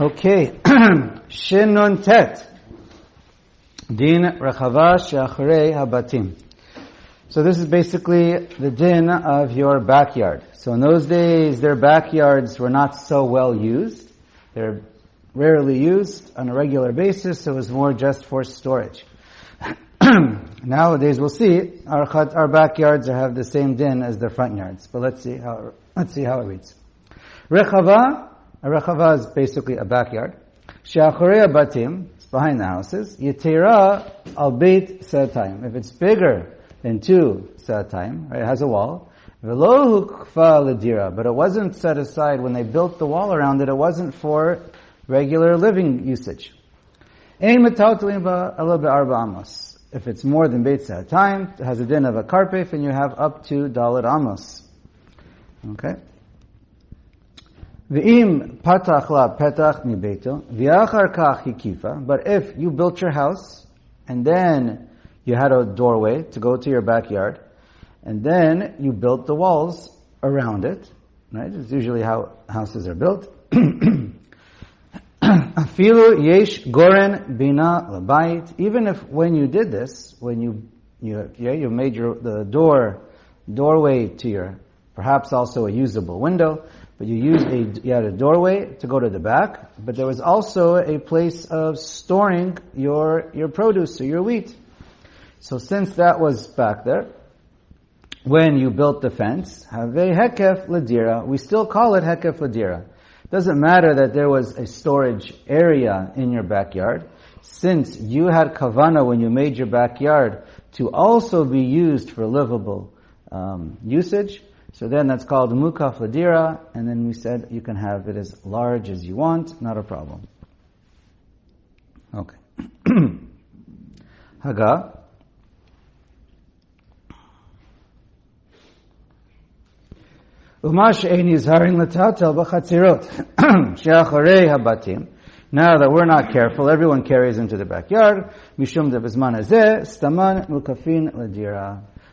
Okay. Shin Nun Tet. Din Rechava She'acharei Habatim. So this is basically the din of your backyard. So in those days, their backyards were not so well used. They're rarely used on a regular basis, so it was more just for storage. Nowadays, we'll see our backyards have the same din as their front yards. But let's see how it reads. Rechava, a rechava is basically a backyard. She'acharei habatim, it's behind the houses. Yetera al beit sa'atayim. If it's bigger than 2 sa'atayim, right, it has a wall. V'lo hukfa l'dira, but it wasn't set aside when they built the wall around it. It wasn't for regular living usage. Ein metaltalin ba elo be'arba amos. If it's more than beit sa'atayim, it has a din of a karpef, and you have up to daled amos. Okay. V'im patach la petach mi beito, v'achar kach hikifa. But if you built your house, and then you had a doorway to go to your backyard, and then you built the walls around it, right? It's usually how houses are built. Afilu yesh goren bina labayit. Even if when you did this, when you made the doorway to your, perhaps also a usable window, but you had a doorway to go to the back, but there was also a place of storing your produce or your wheat. So since that was back there, when you built the fence, have a hekef ladira, we still call it hekef ladira. Doesn't matter that there was a storage area in your backyard, since you had kavana when you made your backyard to also be used for livable usage. So then that's called mukaf ladira, and then we said you can have it as large as you want, not a problem. Okay. Haga. Now that we're not careful, everyone carries into the backyard.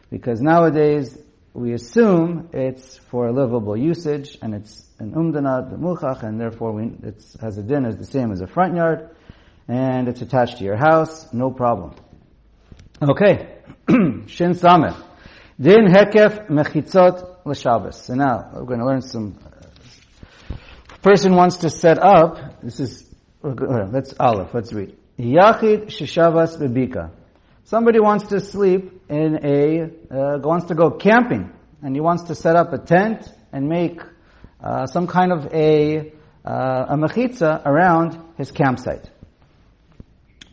Because nowadays we assume it's for livable usage, and it's an umdana, the mulchach, and therefore it has a din as the same as a front yard, and it's attached to your house, no problem. Okay, Shin Sameh. Din hekef mechitzot l'Shabbos. So now we're going to learn some. Person wants to set up. This is let's read. Yachid sheshavas bebika. Somebody wants to sleep in wants to go camping, and he wants to set up a tent and make some kind of a mechitza around his campsite.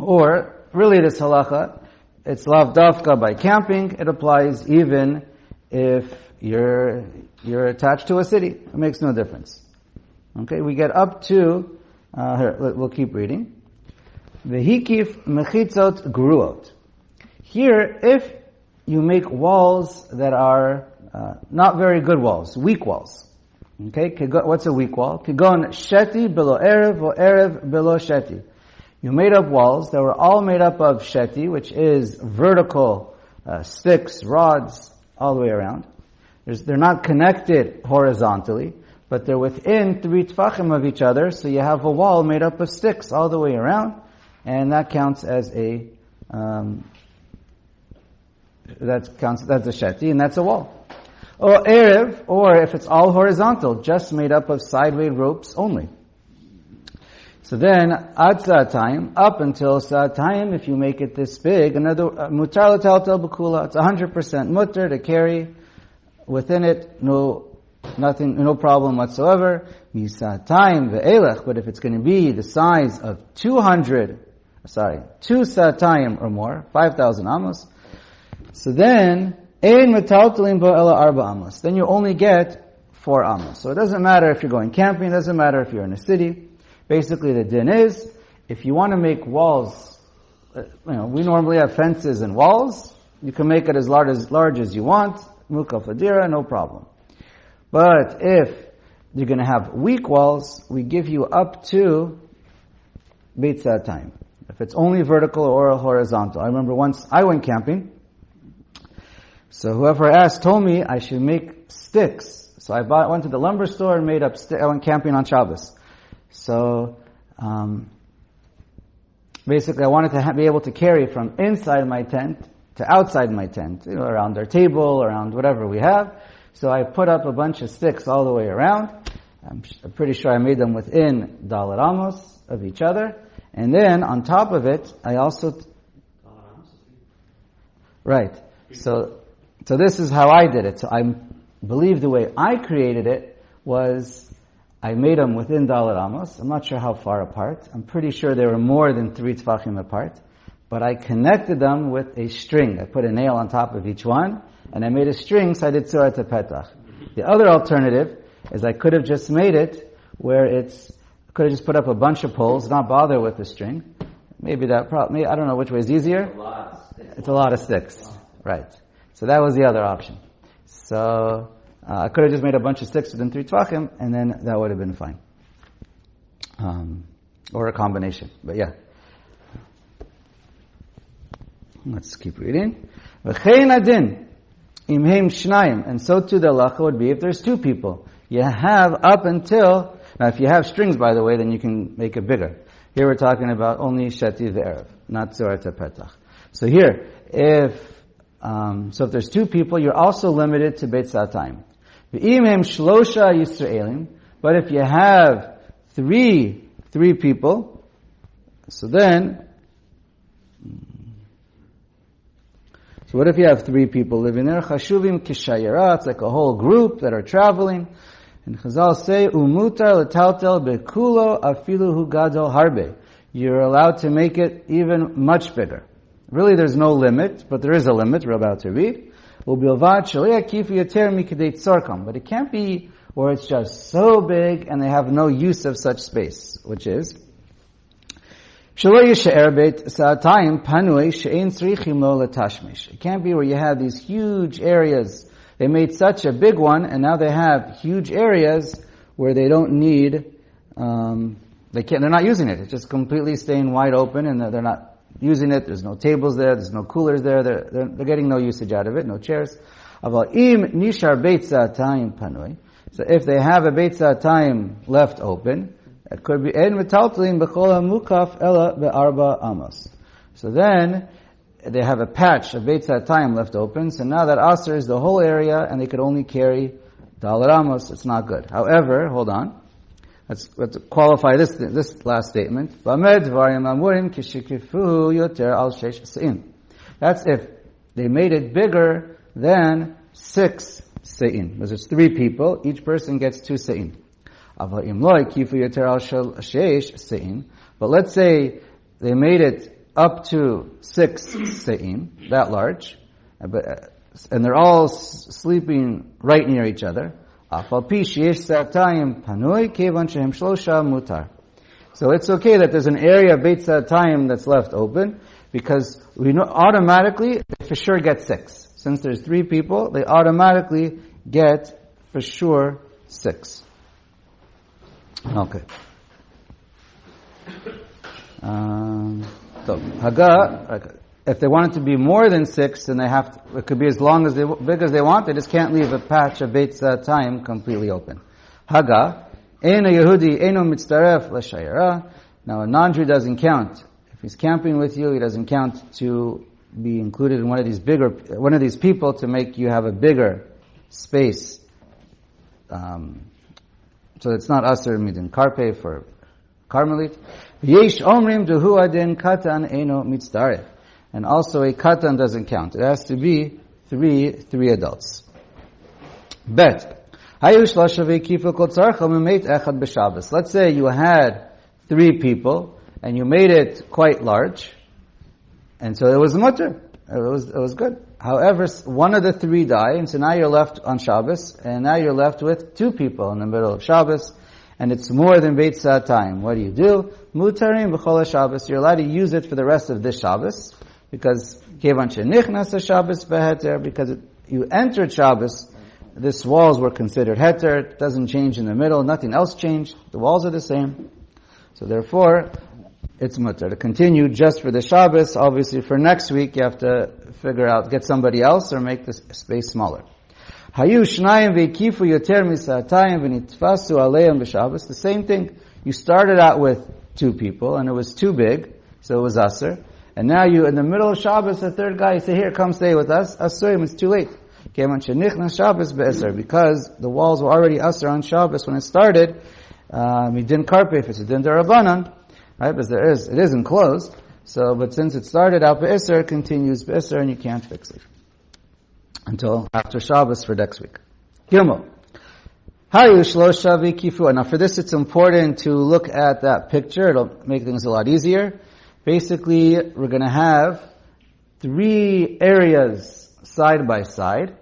Or really, this halacha, it's lav dafka by camping. It applies even if you're attached to a city. It makes no difference. Okay, we get up to here. We'll keep reading. Vehikif mechitzot gruot. Here, if you make walls that are not very good walls, weak walls. Okay, what's a weak wall? Kigon sheti below erev or erev below sheti. You made up walls that were all made up of sheti, which is vertical sticks, rods, all the way around. They're not connected horizontally, but they're within 3 tfachim of each other, so you have a wall made up of sticks all the way around, and that counts as that's a sheti, and that's a wall. Or erev, or if it's all horizontal, just made up of sideway ropes only. So then, ad sa'atayim, up until sa'atayim, if you make it this big, another, mutar l'taltal b'kula, it's 100% mutar to carry within it, no problem whatsoever. Misa'atayim ve'elech, but if it's going to be the size of 2 sa'atayim or more, 5,000 amos, so then, ein metaltalim bo ela arba amos, then you only get 4 amos. So it doesn't matter if you're going camping, it doesn't matter if you're in a city. Basically, the din is, if you want to make walls, we normally have fences and walls. You can make it as large as you want. Mukaf ladira, no problem. But if you're going to have weak walls, we give you up to beit sa'atayim. If it's only vertical or horizontal. I remember once I went camping. So whoever asked told me I should make sticks. So I went to the lumber store and made up sticks. I went camping on Shabbos. So basically I wanted to be able to carry from inside my tent to outside my tent, around our table, around whatever we have. So I put up a bunch of sticks all the way around. I'm pretty sure I made them within Dalet Amos of each other. And then on top of it, I also... Right. So this is how I did it. So I believe the way I created it was I made them within Dalet Amos. I'm not sure how far apart. I'm pretty sure they were more than 3 tefachim apart. But I connected them with a string. I put a nail on top of each one, and I made a string, so I did Tzura Petach. The other alternative is I could have just made it where could have just put up a bunch of poles, not bother with the string. Maybe I don't know which way is easier. It's a lot of sticks. Right. So that was the other option. So, I could have just made a bunch of sticks within 3 tvachim, and then that would have been fine. Or a combination. But yeah. Let's keep reading. V'chein adin imheim shnayim, and so too the halacha would be if there's 2 people. You have up until, now if you have strings, by the way, then you can make it bigger. Here we're talking about only sheti v'erev, not tzura petach. So here, if there's 2 people, you're also limited to beit satayim. V'imheim shlosha yisraelim, but if you have three people, so what if you have 3 people living there? Chashuvim kishayera, it's like a whole group that are traveling. And Chazal say, umutar letaltel bekulo afilu hu gadol harbe. You're allowed to make it even much bigger. Really, there's no limit, but there is a limit we're about to read. Ubilvad shalei akifu yoter mikdei tzorkam. But it can't be where it's just so big and they have no use of such space, which is it can't be where you have these huge areas. They made such a big one, and now they have huge areas where they don't need, they're not using it. It's just completely staying wide open, and they're not using it. There's no tables there, there's no coolers there, they're getting no usage out of it, no chairs. So if they have a beit time left open, it could be en metaltalin b'chol mukaf ela be'arba amos. So then they have a patch of beit time left open. So now that aser is the whole area, and they could only carry dalet amos. It's not good. However, hold on. Let's qualify this last statement. That's if they made it bigger than 6 se'in. Because it's 3 people, each person gets 2 se'in. But let's say they made it up to 6 se'im, that large, and they're all sleeping right near each other. So it's okay that there's an area of Beit Satayim that's left open, because we know automatically they for sure get 6. Since there's 3 people, they automatically get for sure 6. Okay. So Haga, if they want it to be more than 6, then it could be as big as they want. They just can't leave a patch of Beit Satayim completely open. Haga, Eino Yehudi, Eino Mitztaref L'Shayera. Now a non-Jew doesn't count. If he's camping with you, he doesn't count to be included in one of these people to make you have a bigger space. So it's not aser midin karpe for Carmelite. Yesh omrim dehu adin katan eno mitzdaref. And also a katan doesn't count. It has to be three adults. Bet. Let's say you had 3 people and you made it quite large, and so it was mutter. It was good. However, one of the 3 died, and so now you're left on Shabbos, and now you're left with 2 people in the middle of Shabbos, and it's more than Beit Satayim. What do? Mutarim b'chol Shabbos. You're allowed to use it for the rest of this Shabbos, because kevan shenichnas Shabbos beheter, because you entered Shabbos, these walls were considered heter. It doesn't change in the middle. Nothing else changed. The walls are the same. So therefore, it's mutter to continue just for the Shabbos. Obviously, for next week, you have to figure out, get somebody else or make the space smaller. Hayu shnayim ve'kifu yoter misatayim v'nitfasu aleim b'Shabbos. The same thing. You started out with two people, and it was too big, so it was Aser. And now you, in the middle of Shabbos, the third guy, you say, here, come stay with us. Asurim, it's too late. Because the walls were already Aser on Shabbos when it started. Midin Karpef, it's a Din Darabanan, right? Because it is enclosed. So, but since it started out Be'isr, it continues Be'isr, and you can't fix it. Until after Shabbos for next week. Gimel. Now for this it's important to look at that picture. It'll make things a lot easier. Basically, we're going to have 3 areas side by side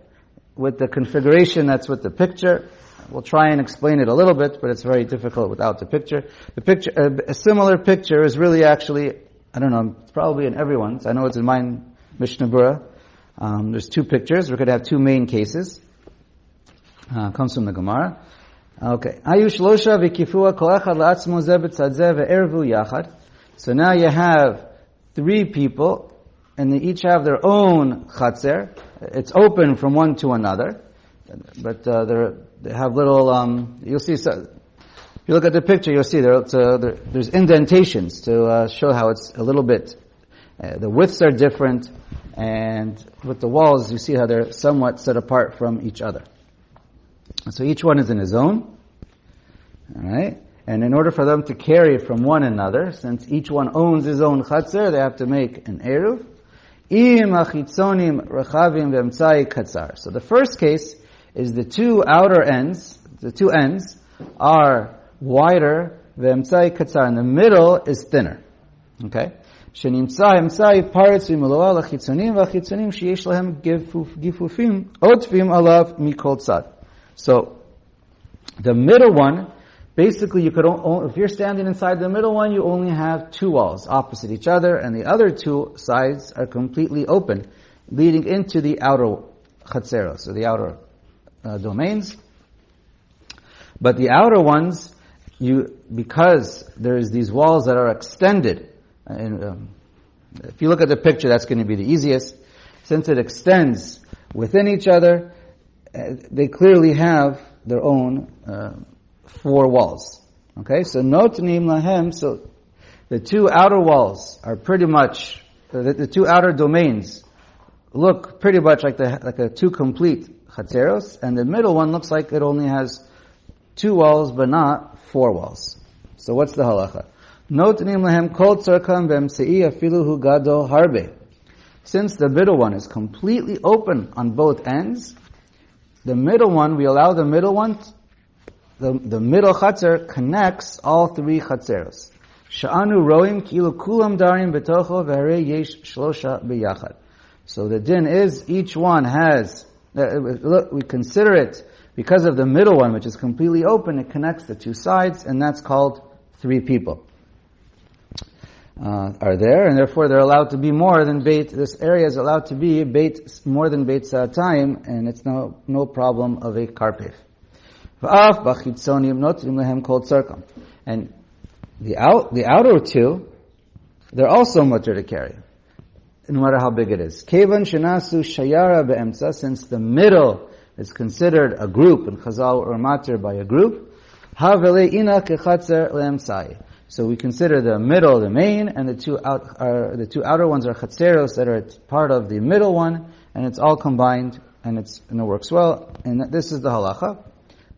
with the configuration that's with the picture. We'll try and explain it a little bit, but it's very difficult without the picture. The picture, a similar picture is really actually, I don't know, it's probably in everyone's. I know it's in mine, Mishnah Berurah. There's 2 pictures. We're going to have 2 main cases. Comes from the Gemara. Okay. So now you have 3 people, and they each have their own chatzer. It's open from one to another, but they have little. You'll see. So, if you look at the picture, you'll see there's indentations to show how it's a little bit. The widths are different, and with the walls, you see how they're somewhat set apart from each other. So each one is in his own. All right. And in order for them to carry from one another, since each one owns his own chatzar, they have to make an eruv. So the first case is the 2 outer ends, the 2 ends are wider, v'emtzai katzar, and the middle is thinner. Okay? שנמצא אמצעי פרץ ומלואה לחיצונים, והחיצונים שיש להם גיפופים, עוטפים עליו מכל צד. So, the middle one, basically you could, if you're standing inside the middle one, you only have 2 walls opposite each other, and the other 2 sides are completely open, leading into the outer chatzeros, so the outer domains. But the outer ones, because there's these walls that are extended, and if you look at the picture, that's going to be the easiest. Since it extends within each other, they clearly have their own 4 walls. Okay, so notnim lahem. So the 2 outer walls are pretty much the 2 outer domains look pretty much like a 2 complete chatzeros, and the middle one looks like it only has 2 walls but not 4 walls. So what's the halacha? Notnim lahem kol tzarkam b'emsei afilu hu gadol harbe. Since the middle one is completely open on both ends, the middle one, we allow the middle one, the middle chatzer connects all 3 chatzeros. Sha'anu roim kilu kulam darim betocho v'harei yesh shlosha b'yachad. So the din is, each one has, we consider it, because of the middle one, which is completely open, it connects the 2 sides, and that's called 3 people. Are there, and therefore they're allowed to be more than beit. This area is allowed to be more than beit sa'atayim, and it's no problem of a karpef. And the outer 2, they're also mutter to carry, no matter how big it is. Kevan shenasu shayara be'emtza, since the middle is considered a group, and Chazal or matter by a group. Havele ina kechatzer le'emtzai. So we consider the middle the main, and the 2 outer ones are chatzeros that are part of the middle one, and it's all combined, and it works well. And this is the halacha.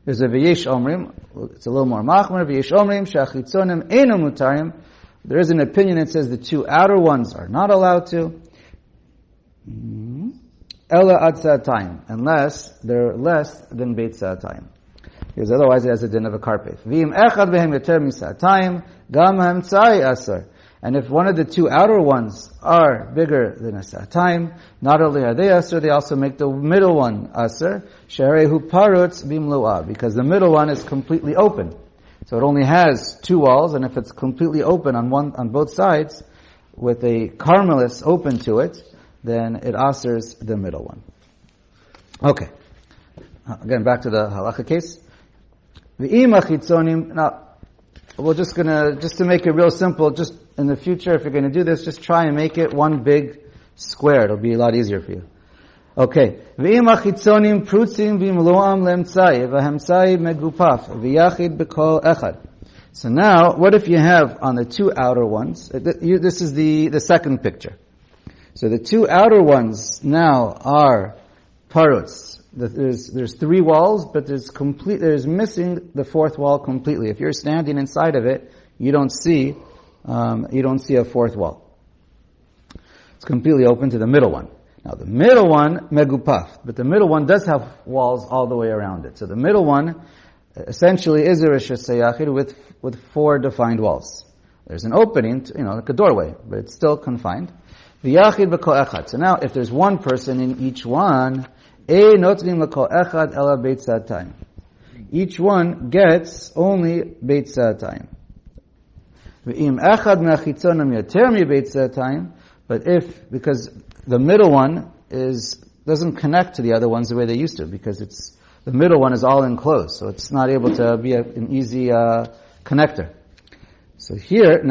There's a v'yesh omrim. It's a little more machmer. V'yesh omrim she'achitzonim eino mutarim. There is an opinion that says the 2 outer ones are not allowed to. Ela ad sa'atayim, unless they're less than beit sa'atayim. Because otherwise it has a din of a karpef. V'im echad behem yoter misa'atayim, gam ha'emtzai asar. And if one of the 2 outer ones are bigger than a sa'atayim, not only are they asar, they also make the middle one asar. She'arehu parutz bimlu'ah, because the middle one is completely open. So it only has 2 walls, and if it's completely open on both sides, with a carmelis open to it, then it asers the middle one. Okay. Again, back to the halacha case. Now, we're just to make it real simple, just in the future, if you're gonna do this, just try and make it one big square. It'll be a lot easier for you. Okay. V'im achitzonim prutzim v'imloam lemtzai v'hemtzai megupaf v'yachid b'kol echad. So now, what if you have on the two outer ones, this is the second picture. So the two outer ones now are parutz. There's three walls, but there's missing the fourth wall completely. If you're standing inside of it, you don't see a fourth wall. It's completely open to the middle one. Now the middle one, megupaf, but the middle one does have walls all the way around it. So the middle one essentially is a rishus hayachid with four defined walls. There's an opening, like a doorway, but it's still confined. V'yachid b'kol echad. So now, if there's one person in each one, notrim l'kol echad ela beit sa'atayim. Each one gets only beit sa'atayim. V'im echad me'achitzonam yater mi beit sa'atayim. But because the middle one doesn't connect to the other ones the way they used to, because the middle one is all enclosed, so it's not able to be an easy connector. So here,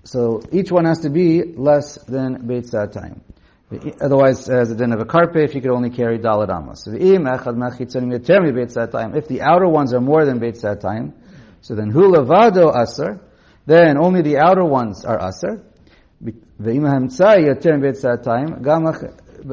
so each one has to be less than Beit Sa'atayim. Otherwise, as a din of a karpe, if you could only carry Daled Amos. So if the outer ones are more than Beit Sa'atayim, so then Hu Levado Aser, then only the outer ones are Aser.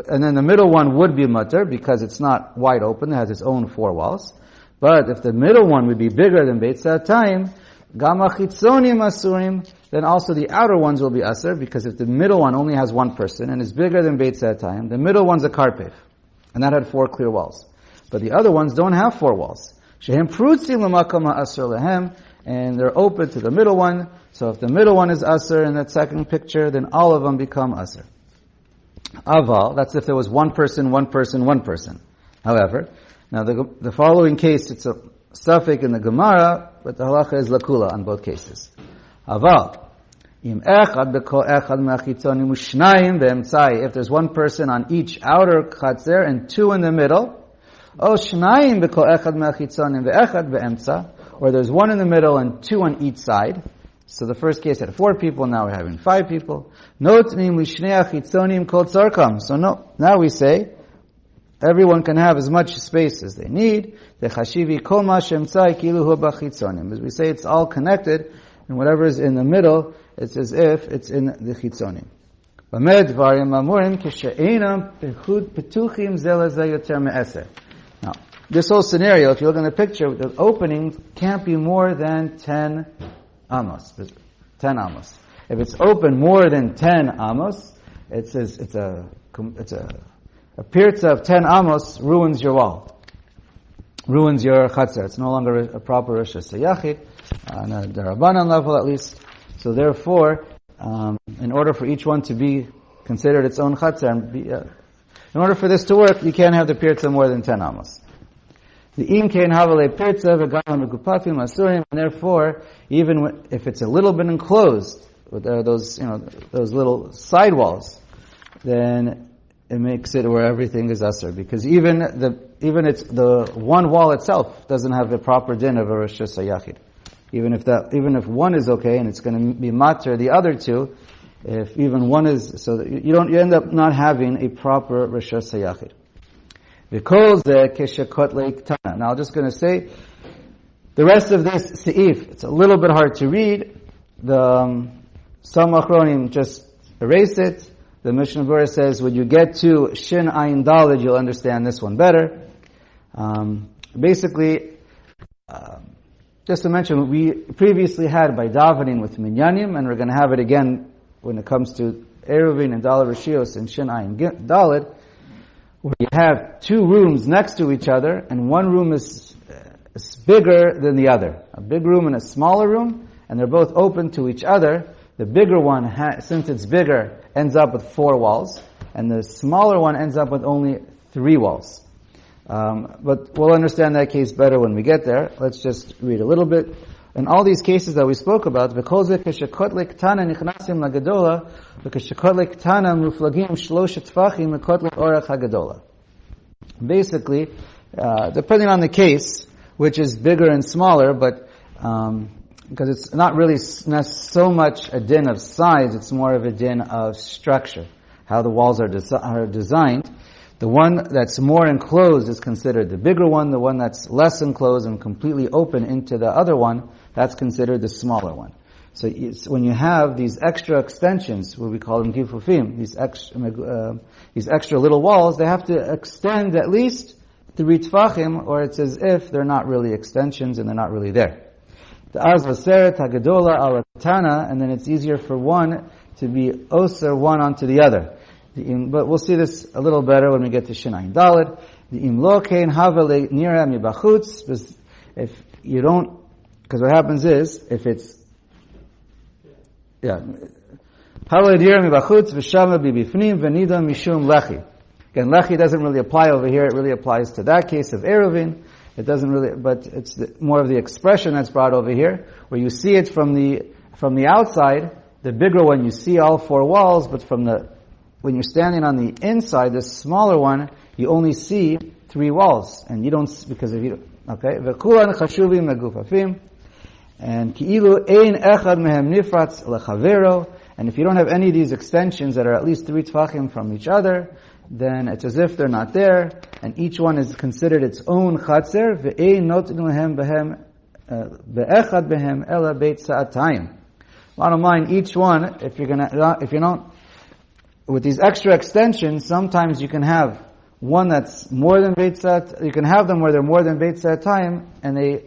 And then the middle one would be mutter because it's not wide open, it has its own four walls. But if the middle one would be bigger than Beit Sa'atayim, Gama chitzonim asurim, then also the outer ones will be asur, because if the middle one only has one person and is bigger than Beit Sa'atayim, the middle one's a karpev, and that had four clear walls. But the other ones don't have four walls. Shehem prutzim l'makom ha'asur lehem, and they're open to the middle one. So if the middle one is asur in that second picture, then all of them become asur. Aval, that's if there was one person. However, now the following case, it's a suffix in the Gemara, but the halacha is lakula on both cases. Aval, im echad b'kol echad me'achitzonim u'shnayim be'emtzai, if there's one person on each outer chatzer and two in the middle, o shnayim b'kol echad me'achitzonim ve'echad be'emtza, or there's one in the middle and two on each side. So the first case had 4 people, now we're having 5 people. Notnim lishnei achitzonim kol tzarkam. So now we say, everyone can have as much space as they need. Dechashivi kol ma shemtzai kilu hu b'chitzonim. As we say, it's all connected, and whatever is in the middle, it's as if it's in the chitzonim. Bamed dvarim amurim kishe'enam pechud petuchim ze lezeh yoter me'eser. Now, this whole scenario, if you look in the picture, the opening can't be more than 10 amos. 10 amos. If it's open more than 10 amos, it's a pirza of 10 amos ruins your wall. Ruins your chatzar. It's no longer a proper rishus hayachid, on a derabanan level at least. So therefore, in order for each one to be considered its own chatzar, in order for this to work, you can't have the pirza more than 10 amos. The im kein havale pirza v'gam megupafim asurim, and therefore, even if it's a little bit enclosed with those little sidewalls, then it makes it where everything is asur, because even it's the one wall itself doesn't have the proper din of a rishus hayachid. Even if one is okay and it's going to be matter the other two, if even one is, so that you end up not having a proper rishus hayachid. Because the keshakot leiktana. Now I'm just going to say the rest of this seif. It's a little bit hard to read. Some achronim just erase it. The Mishnah Berurah says when you get to Shin Ayin Daled, you'll understand this one better. Basically, just to mention, we previously had by davening with minyanim, and we're going to have it again when it comes to Eruvin and Daled Rishios and Shin Ayin Daled, where you have 2 rooms next to each other, and one room is bigger than the other. A big room and a smaller room, and they're both open to each other. The bigger one, since it's bigger, ends up with 4 walls, and the smaller one ends up with only 3 walls. But we'll understand that case better when we get there. Let's just read a little bit. In all these cases that we spoke about, basically, depending on the case, which is bigger and smaller, but because it's not really so much a din of size, it's more of a din of structure, how the walls are designed. The one that's more enclosed is considered the bigger one. The one that's less enclosed and completely open into the other one, that's considered the smaller one. So when you have these extra extensions, what we call them gifufim, these extra little walls, they have to extend at least 3 tfachim, or it's as if they're not really extensions and they're not really there. The az vaseret hagadola al tana, and then it's easier for one to be oser one onto the other. But we'll see this a little better when we get to Shinayin Daled. The imlo kein havale nira mibachutz. If you don't, because what happens is, if it's havale nira mibachutz v'shama bibifnim v'nida mishum lechi. Again, lechi doesn't really apply over here. It really applies to that case of eruvin. It doesn't really, but it's more of the expression that's brought over here, where you see it from the outside. The bigger one, you see all 4 walls, but when you're standing on the inside, the smaller one, you only see 3 walls, and you don't, because if you, okay, v'kulan chashuvim megufafim, and ki'ilu ein echad mehem nifratz lechavero, and if you don't have any of these extensions that are at least 3 tfachim from each other, then it's as if they're not there, and each one is considered its own chatzer, ve'ein notin lehem behem, be'echad behem ela beit sa'atayim. Bottom line, each one, if you don't, with these extra extensions, sometimes you can have one that's more than Beit Sa'at, you can have them where they're more than Beit Sa'atayim, and they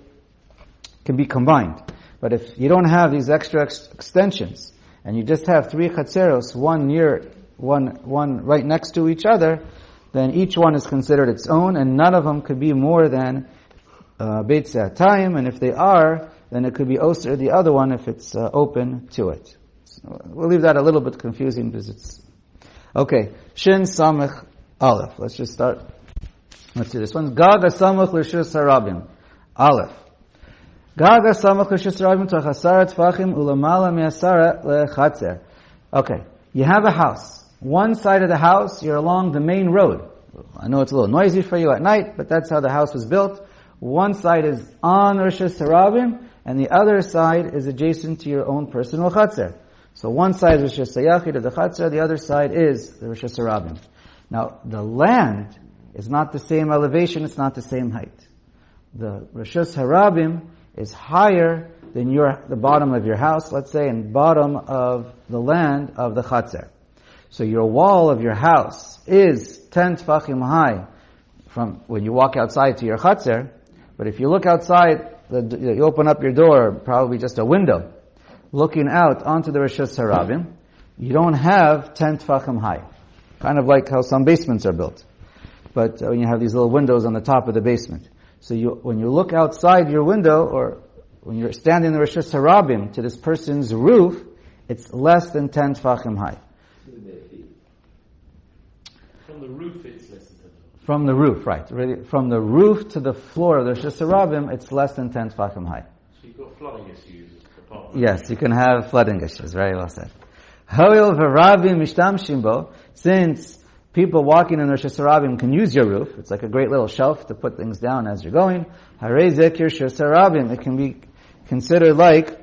can be combined. But if you don't have these extra extensions, and you just have 3 chatzeros, one right next to each other, then each one is considered its own, and none of them could be more than Beit Sa'atayim, and if they are, then it could be Oser, the other one, if it's open to it. So we'll leave that a little bit confusing because it's... Okay, Shin Samech Aleph. Let's just start. Let's do this one. Gaga Samech L'Shus Harabim. Aleph. Gaga Samech L'Shus Harabim T'achasara T'fachim Ulamala Mi'asara Le'chatzer. Okay, you have a house. One side of the house, you're along the main road. I know it's a little noisy for you at night, but that's how the house was built. One side is on Rosh Hashanah, and the other side is adjacent to your own personal Chatzer. So one side is Rosh Hashanah of the Chatzer, the other side is the Rosh Hashanah. Now, the land is not the same elevation, it's not the same height. The Rosh Hashanah is higher than the bottom of your house, let's say, and bottom of the land of the Chatzer. So your wall of your house is 10 tfachim high from when you walk outside to your Chatzer, but if you look outside, you open up your door, probably just a window, looking out onto the Rosh Hashanah, you don't have 10 tfachim high. Kind of like how some basements are built. But when you have these little windows on the top of the basement. So when you look outside your window, or when you're standing in the Rosh Hashanah to this person's roof, it's less than 10 tfachim high. From the roof, it's less than 10 tfachim. From the roof, right. Really, from the roof to the floor of the Rosh Hashanah, it's less than 10 tfachim high. So you've got flooding issues. Yes, you can have flooding issues. Very well said. Hoil v'ravim mishtamshim bo, since people walking in Rosh Hashanah can use your roof, it's like a great little shelf to put things down as you're going. Harei zeh Rosh Hashanah, it can be considered like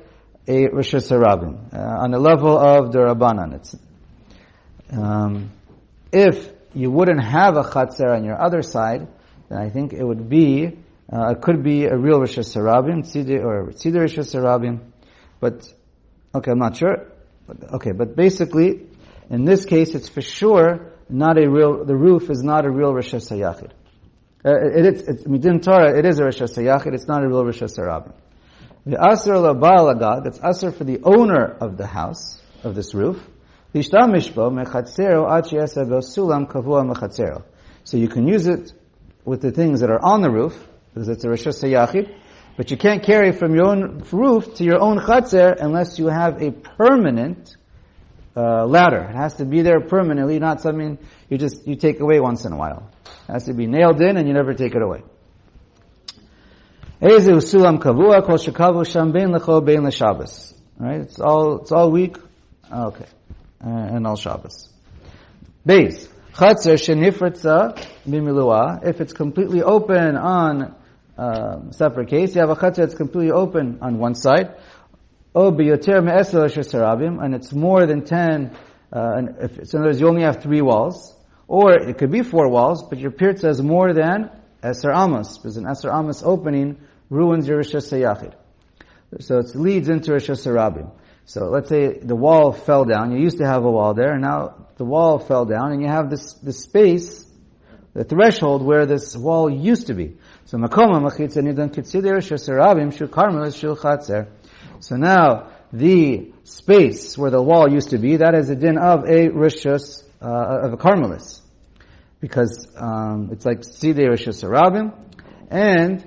a Rosh Hashanah on the level of the Rabbanan. It's if you wouldn't have a Chatzer on your other side, then I think it would be it could be a real Rosh Hashanah, Tzidei or Tzidei Rosh Hashanah. But, okay, I'm not sure. But basically, in this case, it's for sure not a real, the roof is not a real Rosh Hashanah. It's Midin Torah, it is a Rosh Hashanah, it's not a real Rosh Hashanah. The Asr l'Baal Agag, that's Asr for the owner of the house, of this roof. L'ishtamish bo mechatzero ad she'yaseh bo sulam kavua mechatzero. So you can use it with the things that are on the roof, because it's a Rosh Hashanah. But you can't carry from your own roof to your own chatzer unless you have a permanent ladder. It has to be there permanently, not something you take away once in a while. It has to be nailed in and you never take it away. Right? It's all week. Okay. And all Shabbos. Beis. Chatzer shenifratza b'milua. If it's completely open on separate case, you have a chatzer that's completely open on one side, and it's more than 10, and so in other words, you only have 3 walls, or it could be 4 walls, but your pirt says more than Eser Amos, because an Eser Amos opening ruins your Rosh Hashanah. So it leads into Rosh Hashanah. So let's say the wall fell down. You used to have a wall there, and now the wall fell down, and you have this space, the threshold where this wall used to be. So So now the space where the wall used to be, that is a din of a rishus, of a carmelis, because it's like sidei rishus harabim, and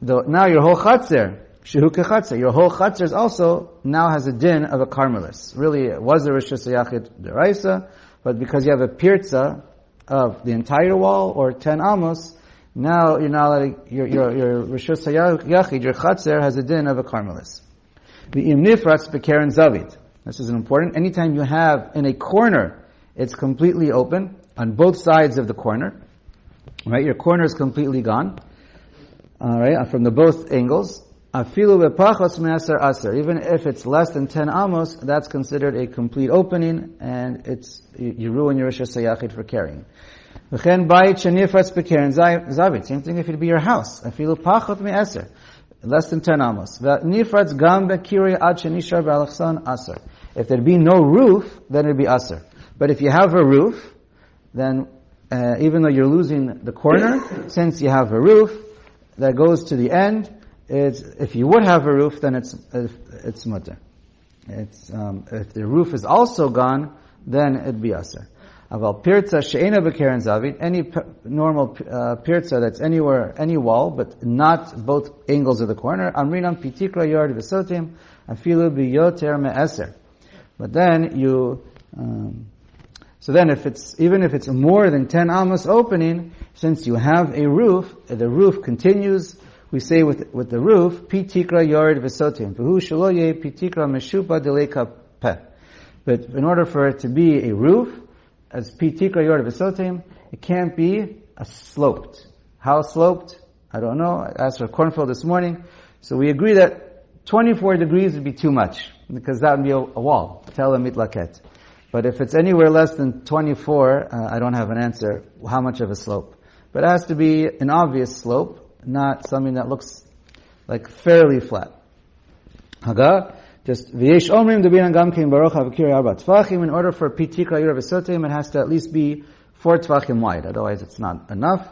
now your whole chatzer, shehu kechatzer, your whole chatzer also now has a din of a carmelis. Really, it was a rishus yachid deraisa, but because you have a pirza of the entire wall or 10 amos, now you're now like your rishus yachid, your chatzer has a din of a carmelis. The im nifratz bekeren zavid. This is important. Anytime you have in a corner, it's completely open on both sides of the corner. Right, your corner is completely gone. All right, from the both angles. Afilu bepachos me'aser aser. Even if it's less than 10 amos, that's considered a complete opening, and you ruin your rishus hayachid for carrying. V'chen bayit shenifratz bekeren zavid. Same thing if it'd be your house. Afilu pachot me'aser. Less than 10 amos. Nifratz gam bekiri ad shenishar b'alachsan aser. If there'd be no roof, then it'd be aser. But if you have a roof, then even though you're losing the corner, since you have a roof that goes to the end, if you would have a roof, then it's mutter. If the roof is also gone, then it'd be aser. Aval pirza she'ena bekeren zavid, any normal pirza that's anywhere, any wall, but not both angles of the corner. Amrinam pitikra yard v'sotim afilu biyoter me'eser. But then so then even if it's more than 10 amos opening, since you have a roof, the roof continues. We say with the roof, pitikra yard v'sotim v'hu shaloye pitikra meshupa deleka peh. But in order for it to be a roof, as pitikra yord v'sotim, it can't be a sloped. How sloped? I don't know. I asked for cornfield this morning. So we agree that 24 degrees would be too much, because that would be a wall. Tel mitlaket. But if it's anywhere less than 24, I don't have an answer how much of a slope. But it has to be an obvious slope, not something that looks like fairly flat. Haga. Just v'yesh omrim debinan gam kein baruch havakiri arba tfachim. In order for pitikra yura v'sotim, it has to at least be 4 tfachim wide. Otherwise, it's not enough.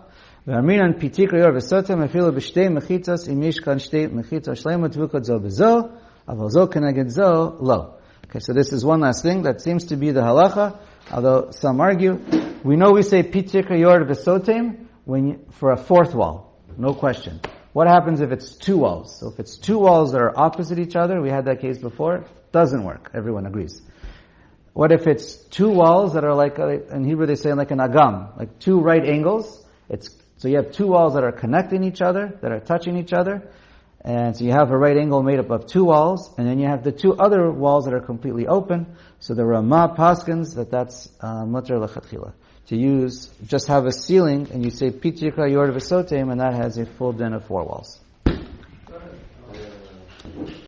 V'aminan pitikra yura v'sotim afilu b'shtei mechitzas im yishkan shtei mechitzas shleimot v'ukot zo b'zo aval zo keneged zo lo. Okay, so this is one last thing that seems to be the halacha. Although some argue, we know we say pitikra yura v'sotim for a 4th wall, no question. What happens if it's 2 walls? So if it's 2 walls that are opposite each other, we had that case before, doesn't work. Everyone agrees. What if it's 2 walls that are like, in Hebrew they say like an agam, like 2 right angles? So you have 2 walls that are connecting each other, that are touching each other, and so you have a right angle made up of 2 walls, and then you have the 2 other walls that are completely open. So the Ramah paskins that's mutter lechatchila. To just have a ceiling, and you say pitikra yord v'sotim, and that has a full din of 4 walls.